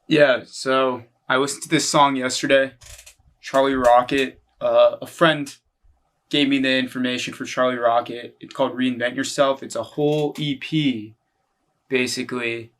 Yeah, so I listened to this song yesterday, Charlie Rocket. A friend gave me the information for Charlie Rocket. It's called Reinvent Yourself. It's a whole EP, basically,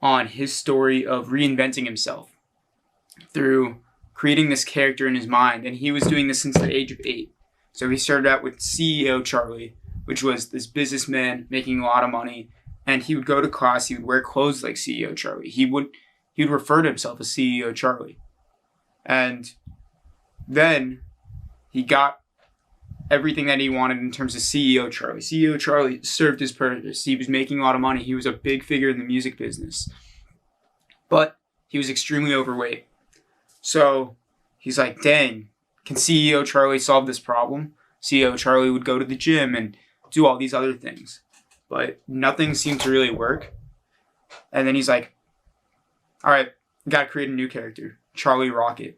on his story of reinventing himself through creating this character in his mind. And he was doing this since the age of 8. So he started out with CEO Charlie, which was this businessman making a lot of money. And he would go to class, he would wear clothes like CEO Charlie. He would refer to himself as CEO Charlie. And then he got everything that he wanted in terms of CEO Charlie. CEO Charlie served his purpose. He was making a lot of money. He was a big figure in the music business. But he was extremely overweight. So he's like, dang, can CEO Charlie solve this problem? CEO Charlie would go to the gym and do all these other things. But nothing seemed to really work. And then he's like, all right, got to create a new character, Charlie Rocket.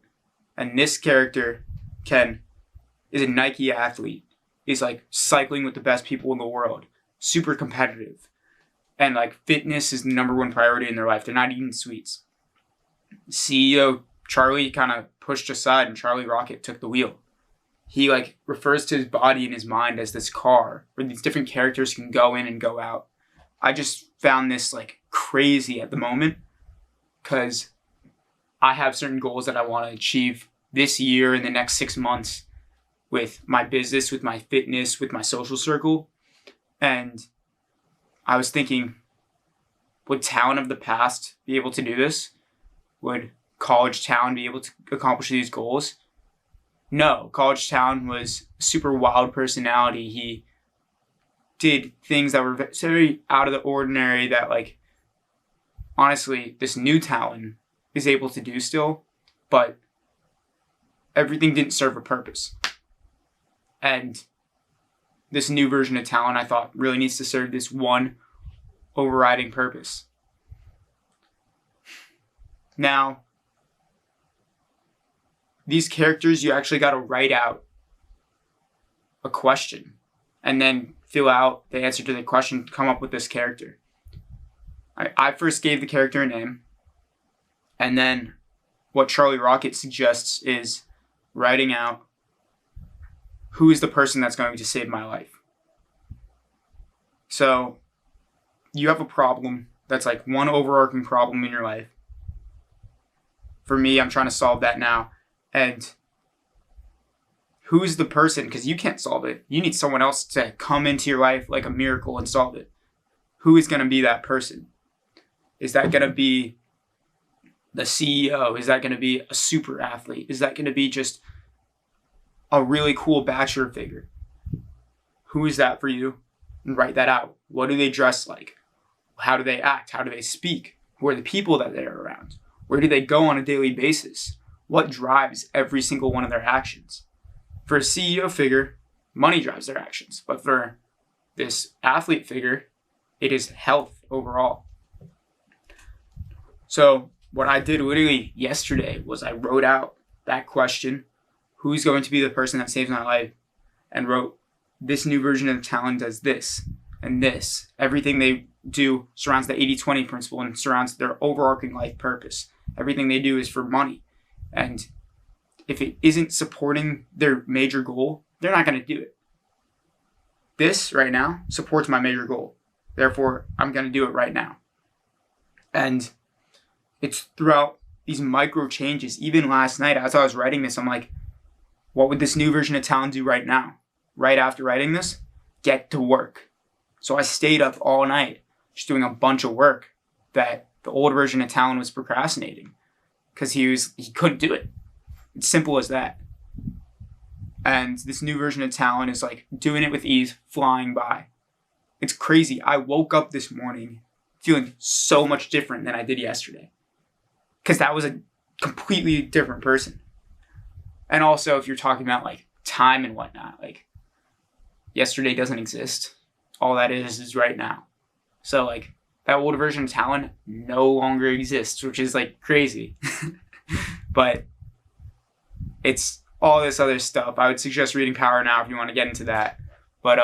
And this character is a Nike athlete. He's like cycling with the best people in the world, super competitive. And like fitness is the number one priority in their life. They're not eating sweets. CEO Charlie kind of pushed aside and Charlie Rocket took the wheel. He like refers to his body and his mind as this car where these different characters can go in and go out. I just found this like crazy at the moment because I have certain goals that I want to achieve this year in the next 6 months with my business, with my fitness, with my social circle. And I was thinking, would Talon of the past be able to do this? Would college Talon be able to accomplish these goals? No, college Talon was a super wild personality. He did things that were very out of the ordinary that like, honestly, this new Talon is able to do still, but everything didn't serve a purpose. And this new version of Talon, I thought, really needs to serve this one overriding purpose. Now, these characters, you actually got to write out a question and then fill out the answer to the question to come up with this character. I first gave the character a name, and then what Charlie Rocket suggests is writing out who is the person that's going to save my life. So you have a problem that's like one overarching problem in your life. For me, I'm trying to solve that now. And who's the person? Because you can't solve it. You need someone else to come into your life like a miracle and solve it. Who is going to be that person? Is that going to be the CEO? Is that going to be a super athlete? Is that going to be just a really cool bachelor figure? Who is that for you? And write that out. What do they dress like? How do they act? How do they speak? Who are the people that they're around? Where do they go on a daily basis? What drives every single one of their actions? For a CEO figure, money drives their actions. But for this athlete figure, it is health overall. So what I did literally yesterday was I wrote out that question, who's going to be the person that saves my life, and wrote, this new version of Talon does this and this. Everything they do surrounds the 80-20 principle and surrounds their overarching life purpose. Everything they do is for money. And if it isn't supporting their major goal, they're not going to do it. This right now supports my major goal. Therefore, I'm going to do it right now. And it's throughout these micro changes. Even last night, as I was writing this, I'm like, what would this new version of Talon do right now? Right after writing this, get to work. So I stayed up all night just doing a bunch of work that the old version of Talon was procrastinating because he couldn't do it. It's simple as that. And this new version of Talon is like doing it with ease, flying by. It's crazy. I woke up this morning feeling so much different than I did yesterday because that was a completely different person. And also, if you're talking about like time and whatnot, like yesterday doesn't exist. All that is right now. So like that old version of Talon no longer exists, which is like crazy. But it's all this other stuff. I would suggest reading Power Now if you want to get into that. But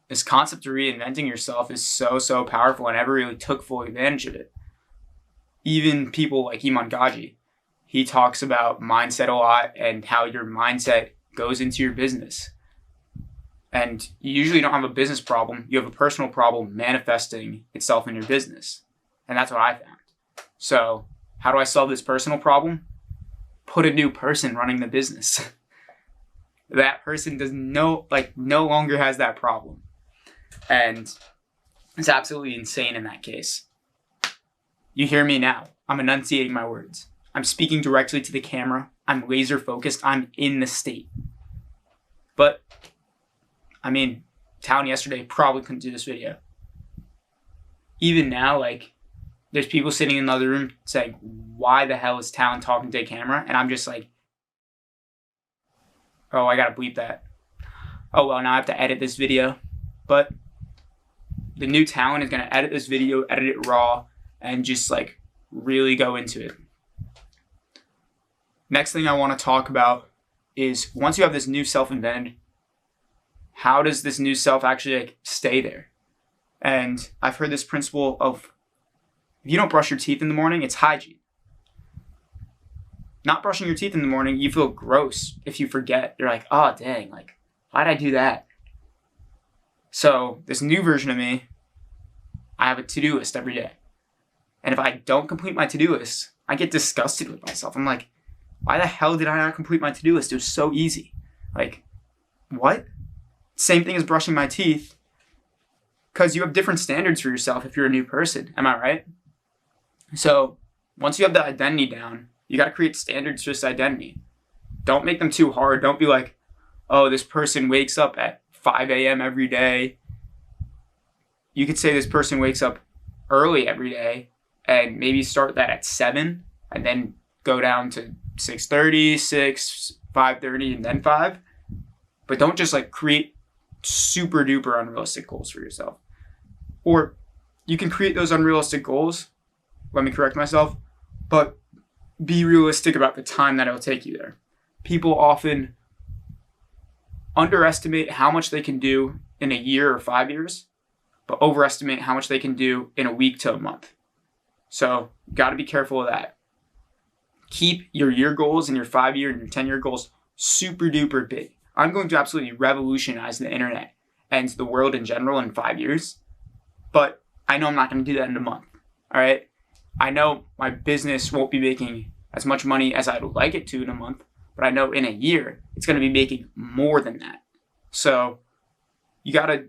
this concept of reinventing yourself is so powerful. I never really took full advantage of it. Even people like Iman Gaji, he talks about mindset a lot and how your mindset goes into your business. And you usually don't have a business problem. You have a personal problem manifesting itself in your business. And that's what I found. So how do I solve this personal problem? Put a new person running the business. That person no longer has that problem. And it's absolutely insane in that case. You hear me now. I'm enunciating my words. I'm speaking directly to the camera. I'm laser focused. I'm in the state. But, I mean, Talon yesterday probably couldn't do this video. Even now, like, there's people sitting in the other room saying, why the hell is Talon talking to a camera? And I'm just like, oh, I gotta bleep that. Oh, well, now I have to edit this video. But the new Talon is gonna edit this video, edit it raw, and just, like, really go into it. Next thing I want to talk about is once you have this new self invented, how does this new self actually like stay there? And I've heard this principle of if you don't brush your teeth in the morning, it's hygiene. Not brushing your teeth in the morning, you feel gross if you forget. You're like, oh dang, like why'd I do that? So this new version of me, I have a to-do list every day. And if I don't complete my to-do list, I get disgusted with myself. I'm like, why the hell did I not complete my to-do list? It was so easy. Like, what? Same thing as brushing my teeth. Because you have different standards for yourself if you're a new person. Am I right? So, once you have the identity down, you got to create standards for this identity. Don't make them too hard. Don't be like, oh, this person wakes up at 5 a.m. every day. You could say this person wakes up early every day and maybe start that at 7 and then go down to 6:30, 6, 5:30, and then 5. But don't just like create super duper unrealistic goals for yourself. Or you can create those unrealistic goals, let me correct myself, but be realistic about the time that it'll take you there. People often underestimate how much they can do in a year or 5 years, but overestimate how much they can do in a week to a month. So you got to be careful of that. Keep your year goals and your 5-year and your 10-year goals super duper big. I'm going to absolutely revolutionize the internet and the world in general in 5 years, but I know I'm not going to do that in a month. All right. I know my business won't be making as much money as I would like it to in a month, but I know in a year it's going to be making more than that. So you got to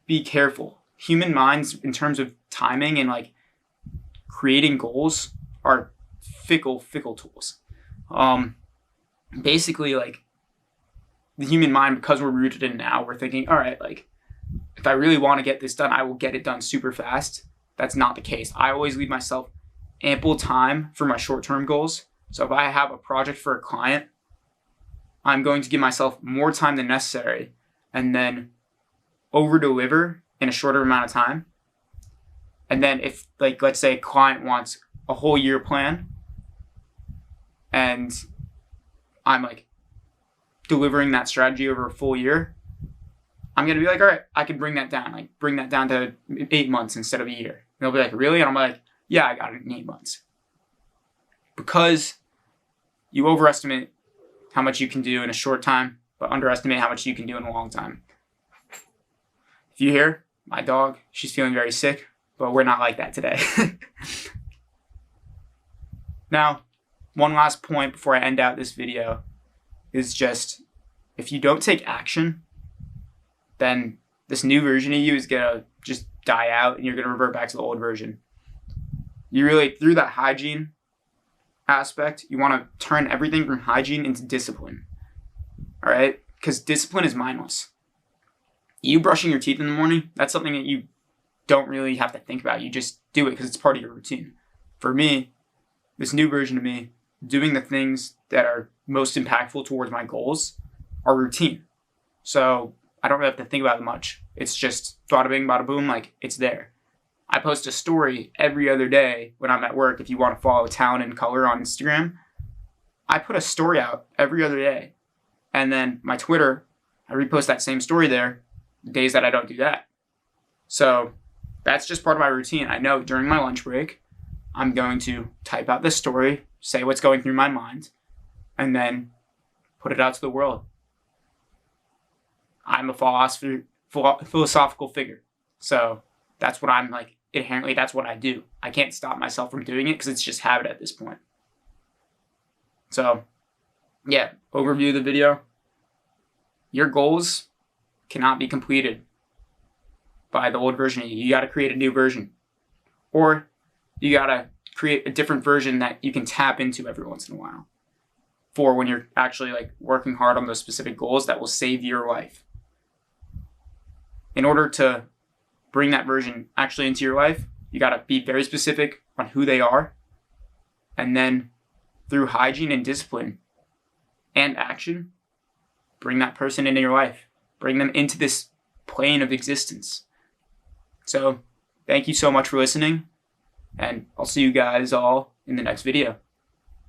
be careful. Human minds in terms of timing and like creating goals are fickle tools. Basically, like the human mind, because we're rooted in now, we're thinking, all right, like if I really want to get this done, I will get it done super fast. That's not the case. I always leave myself ample time for my short-term goals. So if I have a project for a client, I'm going to give myself more time than necessary and then over-deliver in a shorter amount of time. And then if, like, let's say a client wants a whole year plan and I'm like delivering that strategy over a full year, I'm going to be like, all right, I can bring that down. Like bring that down to 8 months instead of a year. And they'll be like, really? And I'm like, yeah, I got it in 8 months. Because you overestimate how much you can do in a short time, but underestimate how much you can do in a long time. If you hear my dog, she's feeling very sick, but we're not like that today. Now, one last point before I end out this video is just, if you don't take action, then this new version of you is going to just die out and you're going to revert back to the old version. You really, through that hygiene aspect, you want to turn everything from hygiene into discipline. All right? Because discipline is mindless. You brushing your teeth in the morning, that's something that you don't really have to think about. You just do it because it's part of your routine. For me, this new version of me, doing the things that are most impactful towards my goals are routine. So I don't really have to think about it much. It's just bada bing, bada boom, like it's there. I post a story every other day when I'm at work. If you want to follow Talon in Color on Instagram, I put a story out every other day. And then my Twitter, I repost that same story there. days that I don't do that. So that's just part of my routine. I know during my lunch break, I'm going to type out this story, say what's going through my mind, and then put it out to the world. I'm a philosophical figure. So that's what I'm like, inherently, that's what I do. I can't stop myself from doing it because it's just habit at this point. So yeah, overview of the video. Your goals cannot be completed by the old version of you. You got to create a new version. Or you got to create a different version that you can tap into every once in a while for when you're actually like working hard on those specific goals that will save your life. In order to bring that version actually into your life, you got to be very specific on who they are. And then through hygiene and discipline and action, bring that person into your life. Bring them into this plane of existence. So thank you so much for listening. And I'll see you guys all in the next video.